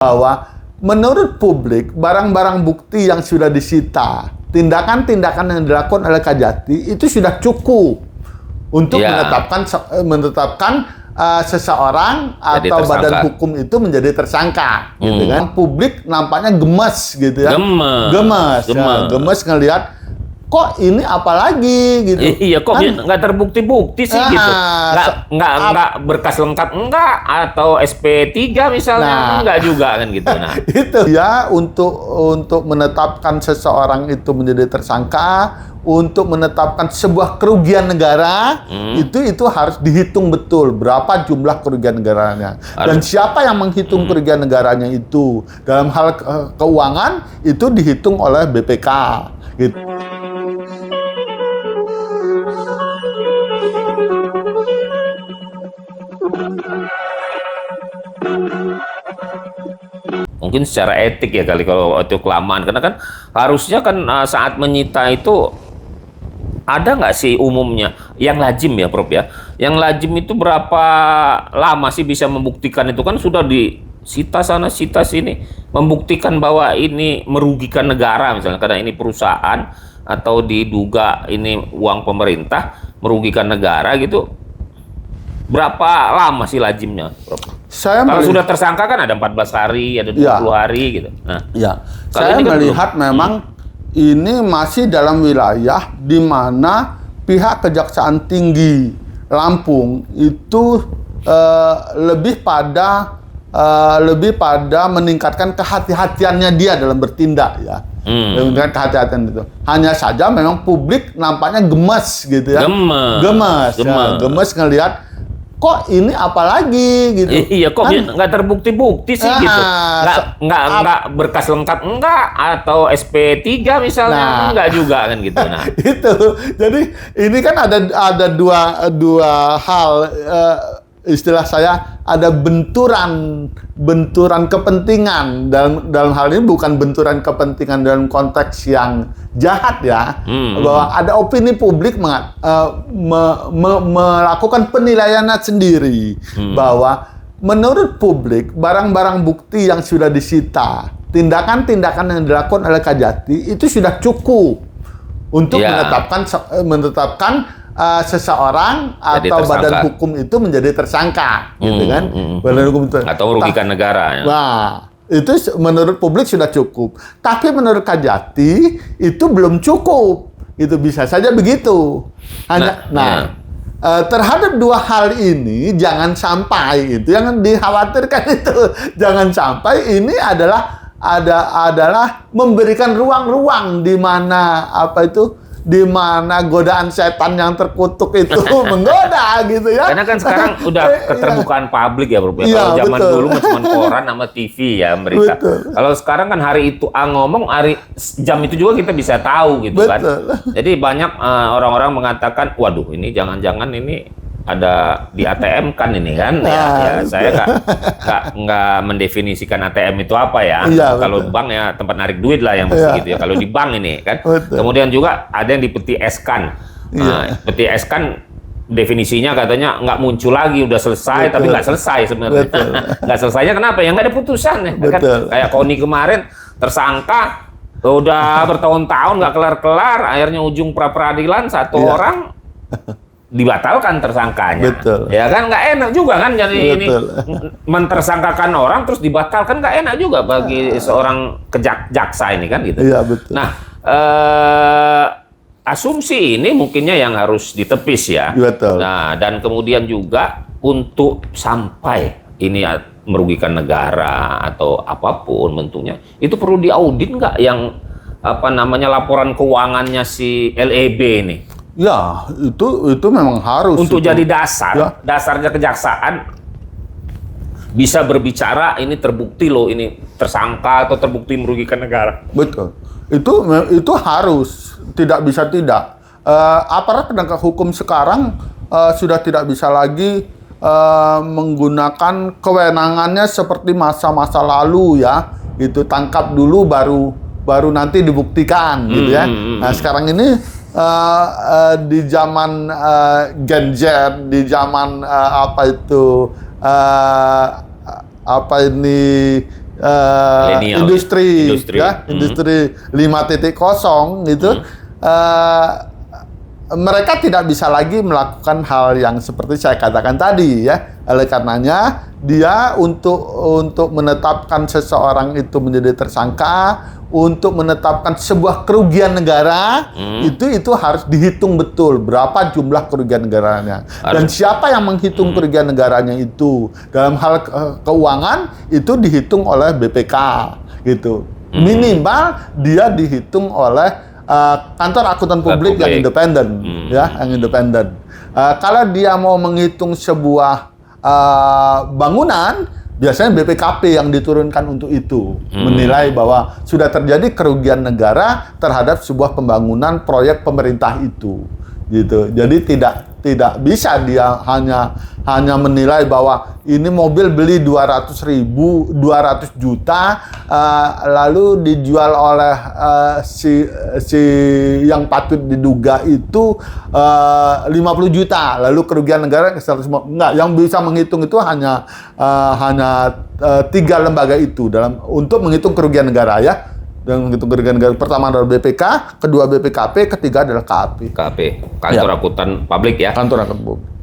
bahwa menurut publik barang-barang bukti yang sudah disita, tindakan-tindakan yang dilakukan oleh Kajati itu sudah cukup untuk menetapkan seseorang atau badan hukum itu menjadi tersangka, gitu kan? Publik nampaknya gemes, gitu ya? Gemes ngelihat kok ini apalagi gitu. Iya, kok kan nggak terbukti-bukti sih gitu. Nggak berkas lengkap enggak, atau SP3 misalnya enggak juga kan gitu. Nah, itu ya, untuk menetapkan seseorang itu menjadi tersangka, untuk menetapkan sebuah kerugian negara, itu harus dihitung betul berapa jumlah kerugian negaranya. Dan siapa yang menghitung kerugian negaranya itu. Dalam hal keuangan itu dihitung oleh BPK gitu. mungkin secara etik ya kali kalau itu kelamaan, karena kan harusnya kan saat menyita itu ada nggak sih umumnya yang lazim ya Prof ya, yang lazim itu berapa lama sih bisa membuktikan itu, kan sudah disita sana sita sini, membuktikan bahwa ini merugikan negara misalnya karena ini perusahaan atau diduga ini uang pemerintah merugikan negara gitu, berapa lama sih lazimnya Prof? Kalau sudah tersangka kan ada 14 hari, ada 20 hari gitu. Nah, saya melihat memang ini masih dalam wilayah di mana pihak Kejaksaan Tinggi Lampung itu lebih pada meningkatkan kehati-hatiannya dia dalam bertindak ya. Dengan kehati-hatian itu. Hanya saja memang publik nampaknya gemes gitu ya. Gemes ngelihat kok ini apalagi gitu. Iya, kok nggak terbukti-bukti sih gitu. Nggak berkas lengkap enggak, atau SP3 misalnya enggak juga kan gitu. Nah, itu. Jadi ini kan ada dua hal, istilah saya ada benturan kepentingan, dalam hal ini bukan benturan kepentingan dalam konteks yang jahat ya, bahwa ada opini publik melakukan penilaiannya sendiri, bahwa menurut publik barang-barang bukti yang sudah disita, tindakan-tindakan yang dilakukan oleh Kajati itu sudah cukup untuk menetapkan seseorang atau badan hukum itu menjadi tersangka, gitu kan? Badan hukum itu atau merugikan negara. Ya. Nah, itu menurut publik sudah cukup. Tapi menurut Kajati itu belum cukup. Itu bisa saja begitu. Terhadap dua hal ini jangan sampai itu yang dikhawatirkan itu jangan sampai ini adalah memberikan ruang-ruang di mana di mana godaan setan yang terkutuk itu menggoda gitu ya. Karena kan sekarang udah keterbukaan publik ya Bro. Kalau zaman dulu cuma koran sama TV ya berita. Kalau sekarang kan hari itu ngomong, hari jam itu juga kita bisa tahu gitu kan. Jadi banyak orang-orang mengatakan, waduh ini jangan-jangan ini ada di ATM kan ini kan. Saya nggak mendefinisikan ATM itu apa ya. Kalau bank ya tempat narik duit lah yang pasti gitu ya. Kalau di bank ini kan. Kemudian juga ada yang di peti eskan. Peti eskan definisinya katanya nggak muncul lagi, udah selesai, tapi nggak selesai sebenarnya. Nggak selesainya kenapa? Ya nggak ada putusan ya. Kan? Kayak Koni kemarin tersangka udah bertahun-tahun nggak kelar-kelar, akhirnya ujung pra peradilan orang dibatalkan tersangkanya. Ya kan nggak enak juga kan, jadi ini mentersangkakan orang terus dibatalkan, nggak enak juga bagi seorang jaksa ini kan gitu. Nah, asumsi ini mungkinnya yang harus ditepis ya. Nah, dan kemudian juga untuk sampai ini merugikan negara atau apapun bentuknya, itu perlu diaudit nggak yang laporan keuangannya si LEB ini? Ya, itu memang harus. Untuk jadi dasarnya kejaksaan bisa berbicara ini terbukti loh, ini tersangka atau terbukti merugikan negara. Betul. Itu harus, tidak bisa tidak. Aparat penegak hukum sekarang sudah tidak bisa lagi menggunakan kewenangannya seperti masa-masa lalu ya. Gitu, tangkap dulu baru nanti dibuktikan gitu ya. Nah, sekarang ini di zaman Gen Z, di zaman industri ya, industri 5.0 gitu. Mereka tidak bisa lagi melakukan hal yang seperti saya katakan tadi ya. Oleh karenanya dia untuk menetapkan seseorang itu menjadi tersangka, untuk menetapkan sebuah kerugian negara, itu harus dihitung betul berapa jumlah kerugian negaranya. Dan siapa yang menghitung kerugian negaranya itu dalam hal keuangan itu dihitung oleh BPK gitu. Minimal dia dihitung oleh kantor akuntan publik yang independen, ya, yang independen. Kalau dia mau menghitung sebuah bangunan, biasanya BPKP yang diturunkan untuk itu, menilai bahwa sudah terjadi kerugian negara terhadap sebuah pembangunan proyek pemerintah itu, gitu. Jadi tidak bisa dia hanya menilai bahwa ini mobil beli 200 juta lalu dijual oleh si yang patut diduga itu 50 juta lalu kerugian negara 100. Enggak, yang bisa menghitung itu hanya 3 lembaga itu untuk menghitung kerugian negara ya. Dan menghitung kerugian negara, pertama adalah BPK, kedua BPKP, ketiga adalah KAP. Kantor Akuntan Publik ya. Kantor Akuntan Publik.